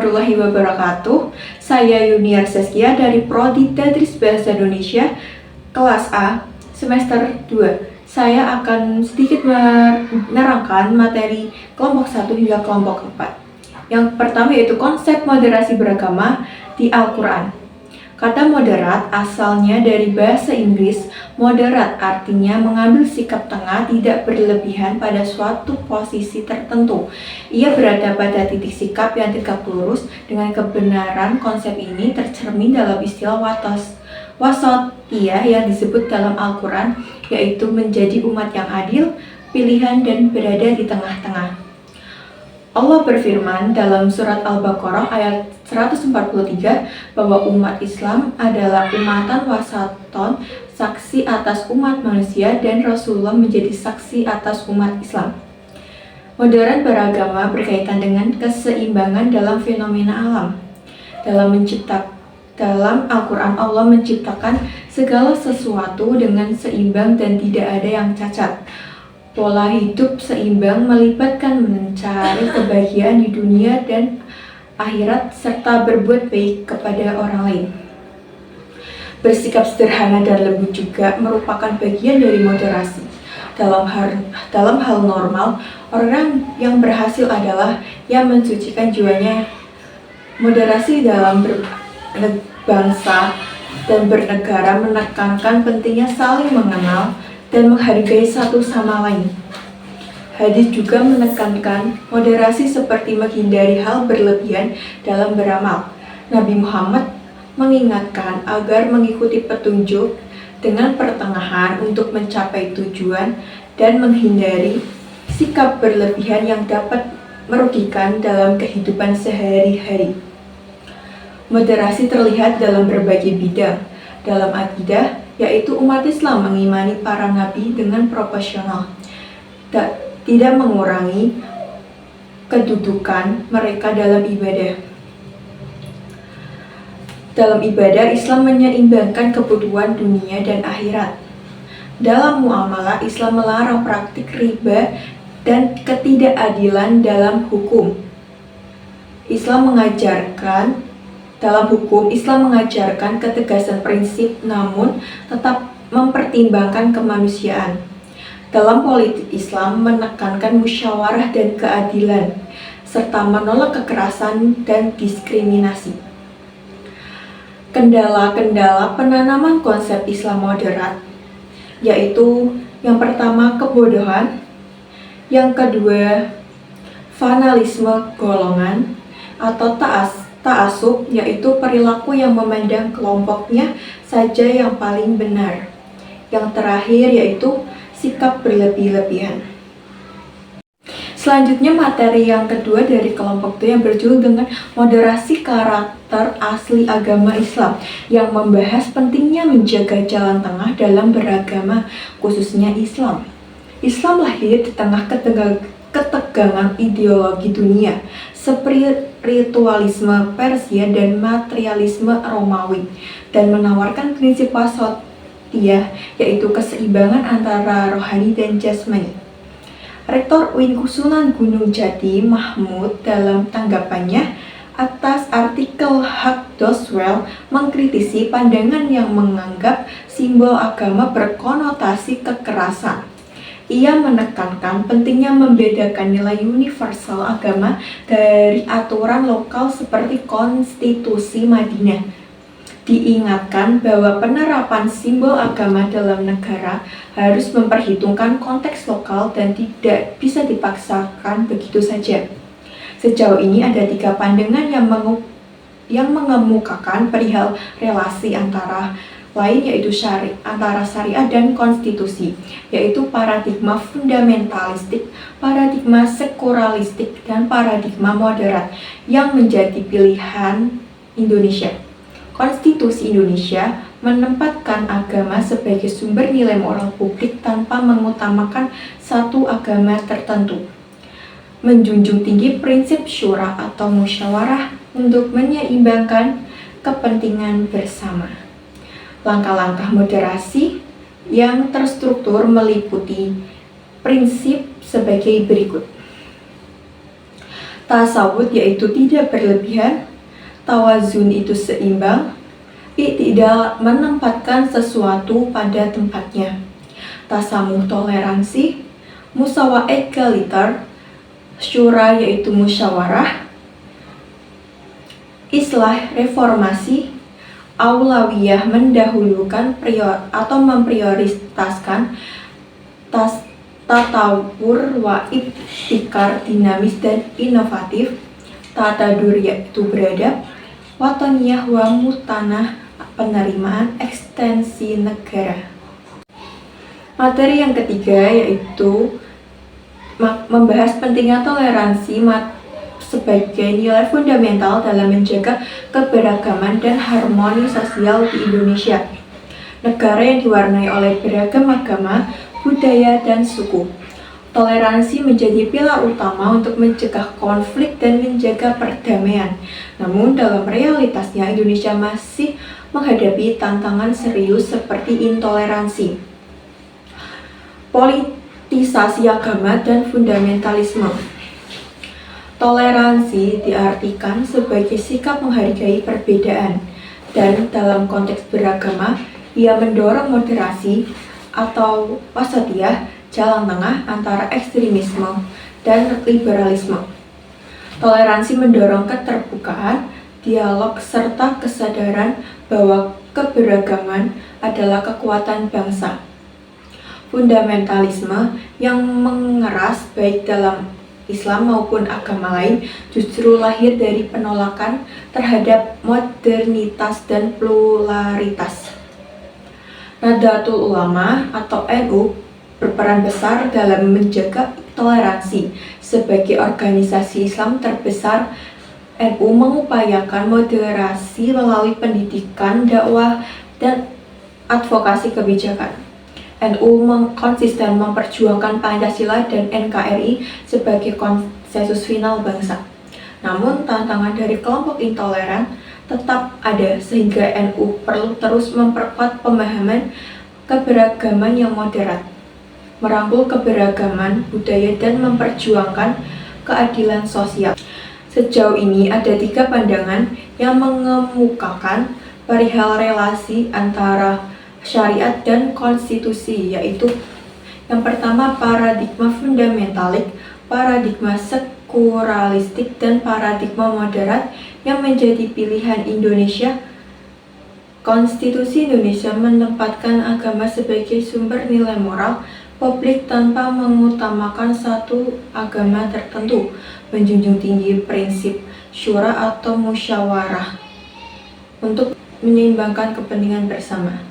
warahmatullahi wabarakatuh. Saya Yuniar Saskia dari Prodi Tadris Bahasa Indonesia kelas A semester 2. Saya akan sedikit menerangkan materi kelompok 1 hingga kelompok 4. Yang pertama yaitu konsep moderasi beragama di Al-Quran. Kata moderat asalnya dari bahasa Inggris. Moderat artinya mengambil sikap tengah, tidak berlebihan pada suatu posisi tertentu. Ia berada pada titik sikap yang tegak lurus. Dengan kebenaran konsep ini tercermin dalam istilah wasatiyah yang disebut dalam Al-Quran, yaitu menjadi umat yang adil, pilihan dan berada di tengah-tengah. Allah berfirman dalam surat Al-Baqarah ayat 143 bahwa umat Islam adalah umatan wasaton, saksi atas umat manusia, dan Rasulullah menjadi saksi atas umat Islam. Modern beragama berkaitan dengan keseimbangan dalam fenomena alam. Dalam Al-Quran Allah menciptakan segala sesuatu dengan seimbang dan tidak ada yang cacat. Pola hidup seimbang melibatkan mencari kebahagiaan di dunia dan akhirat serta berbuat baik kepada orang lain. Bersikap sederhana dan lembut juga merupakan bagian dari moderasi. Dalam hal normal, orang yang berhasil adalah yang mensucikan jiwanya. Moderasi dalam berbangsa dan bernegara menekankan pentingnya saling mengenal dan menghargai satu sama lain. Hadis juga menekankan moderasi seperti menghindari hal berlebihan dalam beramal. Nabi Muhammad mengingatkan agar mengikuti petunjuk dengan pertengahan untuk mencapai tujuan dan menghindari sikap berlebihan yang dapat merugikan dalam kehidupan sehari-hari. Moderasi terlihat dalam berbagai bidang. Dalam akidah, yaitu umat Islam mengimani para nabi dengan proporsional, tidak mengurangi kedudukan mereka dalam ibadah. Dalam ibadah, Islam menyeimbangkan kebutuhan dunia dan akhirat. Dalam muamalah, Islam melarang praktik riba dan ketidakadilan dalam hukum. Islam mengajarkan ketegasan prinsip namun tetap mempertimbangkan kemanusiaan. Dalam politik, Islam menekankan musyawarah dan keadilan, serta menolak kekerasan dan diskriminasi. Kendala-kendala penanaman konsep Islam moderat, yaitu yang pertama kebodohan, yang kedua fanalisme golongan atau ta'assub, yaitu perilaku yang memandang kelompoknya saja yang paling benar. Yang terakhir yaitu sikap berlebih-lebihan. Selanjutnya materi yang kedua dari kelompok 2 yang berjudul dengan moderasi karakter asli agama Islam, yang membahas pentingnya menjaga jalan tengah dalam beragama, khususnya Islam. Islam lahir di tengah ketegangan ideologi dunia, spiritualisme Persia dan materialisme Romawi, dan menawarkan prinsip wasatiyah, yaitu keseimbangan antara rohani dan jasmani. Rektor UIN Sunan Gunung Jati Mahmud dalam tanggapannya atas artikel Hak Doswell mengkritisi pandangan yang menganggap simbol agama berkonotasi kekerasan. Ia menekankan pentingnya membedakan nilai universal agama dari aturan lokal seperti Konstitusi Madinah. Diingatkan bahwa penerapan simbol agama dalam negara harus memperhitungkan konteks lokal dan tidak bisa dipaksakan begitu saja. Sejauh ini ada 3 pandangan yang mengemukakan perihal relasi antara lain, yaitu antara syariat dan konstitusi, yaitu paradigma fundamentalistik, paradigma sekularilistik, dan paradigma moderat yang menjadi pilihan Indonesia. Konstitusi Indonesia menempatkan agama sebagai sumber nilai moral publik tanpa mengutamakan satu agama tertentu. Menjunjung tinggi prinsip syura atau musyawarah untuk menyeimbangkan kepentingan bersama. Langkah-langkah moderasi yang terstruktur meliputi prinsip sebagai berikut. Tasawuf yaitu tidak berlebihan, tawazun itu seimbang, i'tidal menempatkan sesuatu pada tempatnya, tasamuh toleransi, musawa egaliter, syura yaitu musyawarah, islah reformasi, aulawiyah mendahulukan atau memprioritaskan, tatawur wa ibtikar dinamis dan inovatif, tatadur yaitu beradab, wataniyah wa mutanah penerimaan ekstensi negara. Materi yang ketiga yaitu membahas pentingnya toleransi sebagai nilai fundamental dalam menjaga keberagaman dan harmoni sosial di Indonesia, negara yang diwarnai oleh beragam agama, budaya, dan suku. Toleransi menjadi pilar utama untuk mencegah konflik dan menjaga perdamaian. Namun dalam realitasnya Indonesia masih menghadapi tantangan serius seperti intoleransi, politisasi agama, dan fundamentalisme. Toleransi diartikan sebagai sikap menghargai perbedaan, dan dalam konteks beragama, ia mendorong moderasi atau wasatiyah, jalan tengah antara ekstremisme dan liberalisme. Toleransi mendorong keterbukaan, dialog, serta kesadaran bahwa keberagaman adalah kekuatan bangsa. Fundamentalisme yang mengeras baik dalam Islam maupun agama lain justru lahir dari penolakan terhadap modernitas dan pluralitas. Nahdlatul Ulama atau NU berperan besar dalam menjaga toleransi. Sebagai organisasi Islam terbesar, NU mengupayakan moderasi melalui pendidikan, dakwah, dan advokasi kebijakan. NU konsisten memperjuangkan Pancasila dan NKRI sebagai konsensus final bangsa. Namun tantangan dari kelompok intoleran tetap ada, sehingga NU perlu terus memperkuat pemahaman keberagaman yang moderat, merangkul keberagaman budaya, dan memperjuangkan keadilan sosial. Sejauh ini ada 3 pandangan yang mengemukakan perihal relasi antara syariat dan konstitusi, yaitu yang pertama paradigma fundamentalik, paradigma sekularistiek, dan paradigma moderat yang menjadi pilihan Indonesia. Konstitusi Indonesia menempatkan agama sebagai sumber nilai moral publik tanpa mengutamakan satu agama tertentu, menjunjung tinggi prinsip syura atau musyawarah untuk menyeimbangkan kepentingan bersama.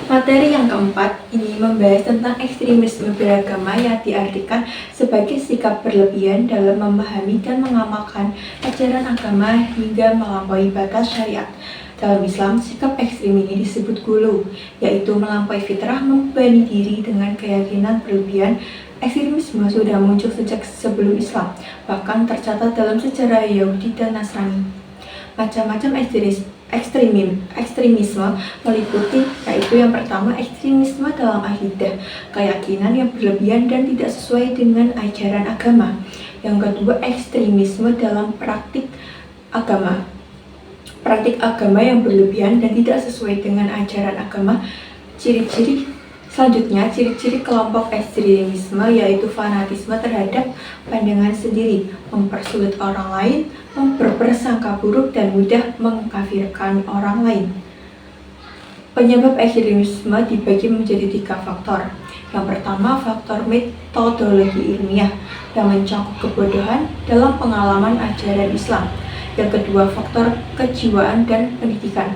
Materi yang keempat ini membahas tentang ekstremisme beragama yang diartikan sebagai sikap berlebihan dalam memahami dan mengamalkan ajaran agama hingga melampaui batas syariat. Dalam Islam, sikap ekstrim ini disebut ghulu, yaitu melampaui fitrah, membebani diri dengan keyakinan berlebihan. Ekstremisme sudah muncul sejak sebelum Islam, bahkan tercatat dalam sejarah Yahudi dan Nasrani. Macam-macam ekstremisme meliputi, yaitu yang pertama ekstremisme dalam akidah, keyakinan yang berlebihan dan tidak sesuai dengan ajaran agama. Yang kedua, ekstremisme dalam praktik agama yang berlebihan dan tidak sesuai dengan ajaran agama. Ciri-ciri kelompok ekstremisme yaitu fanatisme terhadap pandangan sendiri, mempersulit orang lain, berprasangka buruk, dan mudah mengkafirkan orang lain. Penyebab ekstremisme dibagi menjadi 3 faktor. Yang pertama, faktor metodologi ilmiah yang mencakup kebodohan dalam pengalaman ajaran Islam. Yang kedua, faktor kejiwaan dan pendidikan.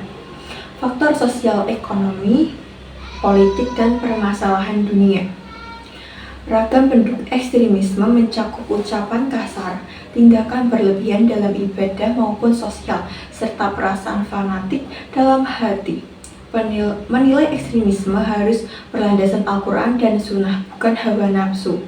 Faktor sosial ekonomi, politik, dan permasalahan dunia. Ragam bentuk ekstremisme mencakup ucapan kasar, tindakan berlebihan dalam ibadah maupun sosial, serta perasaan fanatik dalam hati. Menilai ekstremisme harus berlandaskan Al-Quran dan Sunnah, bukan hawa nafsu.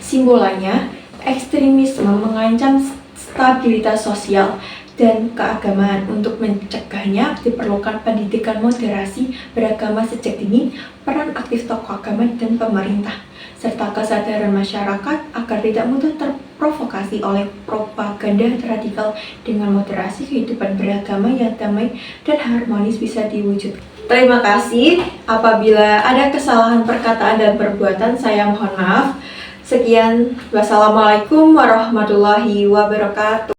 Simbolannya, ekstremisme mengancam stabilitas sosial dan keagamaan. Untuk mencegahnya diperlukan pendidikan moderasi beragama sejak dini, peran aktif tokoh agama dan pemerintah, serta kesadaran masyarakat agar tidak mudah terprovokasi oleh propaganda radikal. Dengan moderasi, kehidupan beragama yang damai dan harmonis bisa diwujudkan. Terima kasih. Apabila ada kesalahan perkataan dan perbuatan, saya mohon maaf. Sekian, wassalamualaikum warahmatullahi wabarakatuh.